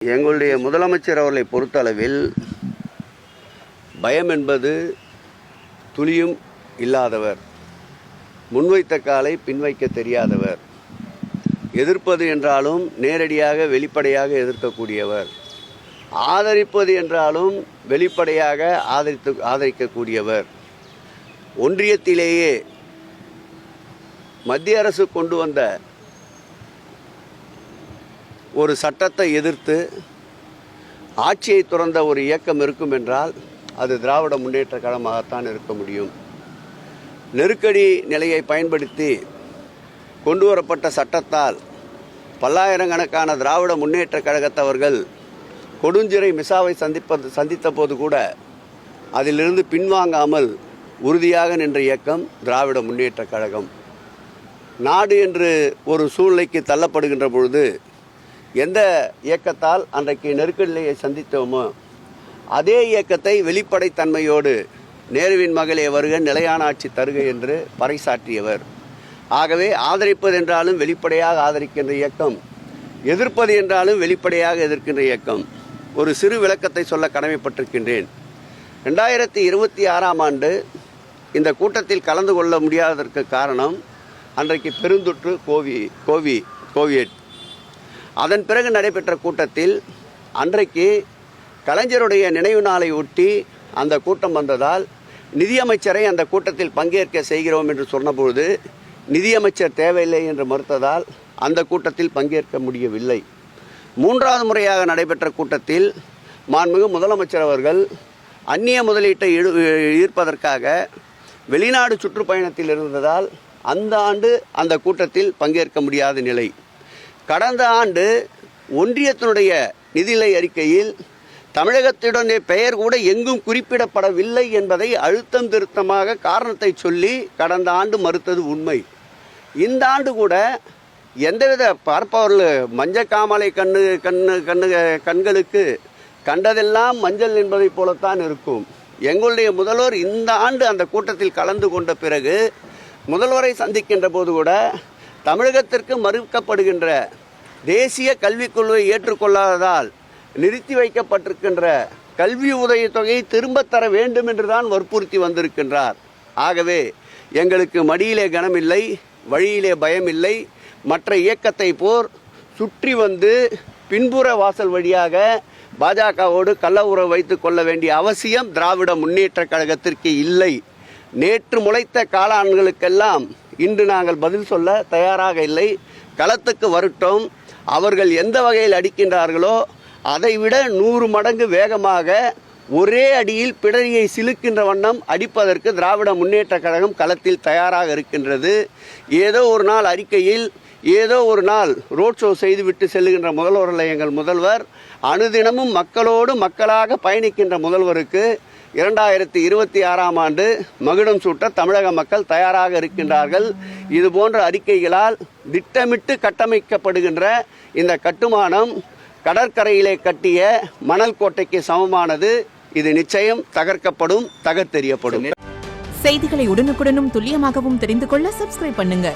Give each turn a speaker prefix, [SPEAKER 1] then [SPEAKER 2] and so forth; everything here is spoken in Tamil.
[SPEAKER 1] எங்களுடைய முதலமைச்சர் அவர்களை பொறுத்தளவில் பயம் என்பது துளியும் இல்லாதவர், முன்வைத்த காலை பின்வைக்க தெரியாதவர், எதிர்ப்பது என்றாலும் நேரடியாக வெளிப்படையாக எதிர்க்கக்கூடியவர், ஆதரிப்பது என்றாலும் வெளிப்படையாக ஆதரிக்கக்கூடியவர். ஒன்றியத்திலேயே மத்திய அரசு கொண்டு வந்த ஒரு சட்டத்தை எதிர்த்து ஆட்சியை துறந்த ஒரு இயக்கம் இருக்கும் என்றால் அது திராவிட முன்னேற்ற கழகமாகத்தான் இருக்க முடியும். நெருக்கடி நிலையை பயன்படுத்தி கொண்டு வரப்பட்ட சட்டத்தால் பல்லாயிரக்கணக்கான திராவிட முன்னேற்ற கழகத்தவர்கள் கொடுஞ்சிறை மிசாவை சந்தித்த போது கூட அதிலிருந்து பின்வாங்காமல் உறுதியாக நின்ற இயக்கம் திராவிட முன்னேற்ற கழகம். நாடு என்று ஒரு சூழ்நிலைக்கு தள்ளப்படுகின்ற பொழுது எந்த இயக்கத்தால் அன்றைக்கு நெருக்கடியை சந்தித்தோமோ அதே இயக்கத்தை வெளிப்படைத்தன்மையோடு நேருவின் மகளே வருக நிலையான ஆட்சி தருக என்று பறைசாற்றியவர். ஆகவே ஆதரிப்பது என்றாலும் வெளிப்படையாக ஆதரிக்கின்ற இயக்கம், எதிர்ப்பது என்றாலும் வெளிப்படையாக எதிர்க்கின்ற இயக்கம். ஒரு சிறு விளக்கத்தை சொல்ல கடமைப்பட்டிருக்கின்றேன். 2026ஆம் ஆண்டு இந்த கூட்டத்தில் கலந்து கொள்ள முடியாததற்கு காரணம் அன்றைக்கு பெருந்தொற்று கோவிட். அதன் பிறகு நடைபெற்ற கூட்டத்தில் அன்றைக்கு கலைஞருடைய நினைவு நாளை ஒட்டி அந்த கூட்டம் வந்ததால் நிதியமைச்சரை அந்த கூட்டத்தில் பங்கேற்க செய்கிறோம் என்று சொன்னபொழுது நிதியமைச்சர் தேவையில்லை என்று மறுத்ததால் அந்த கூட்டத்தில் பங்கேற்க முடியவில்லை. 3வது முறையாக நடைபெற்ற கூட்டத்தில் மாண்புமிகு முதலமைச்சர் அவர்கள் அந்நிய முதலீட்டை ஈர்ப்பதற்காக வெளிநாடு சுற்றுப்பயணத்தில் இருந்ததால் அந்த ஆண்டு அந்த கூட்டத்தில் பங்கேற்க முடியாத நிலை. கடந்த ஆண்டு ஒன்றியத்தினுடைய நிதிநிலை அறிக்கையில் தமிழகத்தினுடைய பெயர் கூட எங்கும் குறிப்பிடப்படவில்லை என்பதை அழுத்தம் திருத்தமாக காரணத்தை சொல்லி கடந்த ஆண்டு மறுத்தது உண்மை. இந்த ஆண்டு கூட எந்தவித பார்ப்பவர்கள் மஞ்சள் காமாலை கண்களுக்கு கண்டதெல்லாம் மஞ்சள் என்பதை போலத்தான் இருக்கும். எங்களுடைய முதல்வர் இந்த ஆண்டு அந்த கூட்டத்தில் கலந்து கொண்ட பிறகு முதல்வரை சந்திக்கின்ற போது கூட தமிழகத்திற்கு மறுக்கப்படுகின்ற தேசிய கல்விக் கொள்கையை ஏற்றுக்கொள்ளாததால் நிறுத்தி வைக்கப்பட்டிருக்கின்ற கல்வி உதவித்தொகையை திரும்பத் தர வேண்டும் என்றுதான் வற்புறுத்தி வந்திருக்கின்றார். ஆகவே எங்களுக்கு மடியிலே கனமில்லை, வழியிலே பயமில்லை. மற்ற இயக்கத்தை போர் சுற்றி வந்து பின்புற வாசல் வழியாக பாஜகவோடு கள்ள உறவு வைத்துக் கொள்ள வேண்டிய அவசியம் திராவிட முன்னேற்ற கழகத்திற்கு இல்லை. நேற்று முளைத்த காளான்களுக்கெல்லாம் இன்று நாங்கள் பதில் சொல்ல தயாராக இல்லை. களத்துக்கு வரட்டும். அவர்கள் எந்த வகையில் அடிக்கின்றார்களோ அதைவிட 100 மடங்கு வேகமாக ஒரே அடியில் பிடரியை சிலுக்கின்ற வண்ணம் அடிப்பதற்கு திராவிட முன்னேற்ற கழகம் களத்தில் தயாராக இருக்கின்றது. ஏதோ ஒரு நாள் அறிக்கையில் ஏதோ ஒரு நாள் ரோட் ஷோ செய்துவிட்டு செல்லுகின்ற முதல்வர்களை எங்கள் முதல்வர் அனுதினமும் மக்களோடு மக்களாக பயணிக்கின்ற முதல்வருக்கு 2026ஆம் ஆண்டு மகுடம் சூட்ட தமிழக மக்கள் தயாராக இருக்கின்றார்கள். இது போன்ற அறிக்கைகளால் திட்டமிட்டு கட்டமைக்கப்படுகின்ற இந்த கட்டுமானம் கடற்கரையிலே கட்டிய மணல் கோட்டைக்கு சமமானது. இது நிச்சயம் தகர்க்கப்படும், தகர்த்தெறியப்படும்.
[SPEAKER 2] செய்திகளை உடனுக்குடனும் துல்லியமாகவும் தெரிந்து கொள்ள சப்ஸ்கிரைப் பண்ணுங்க.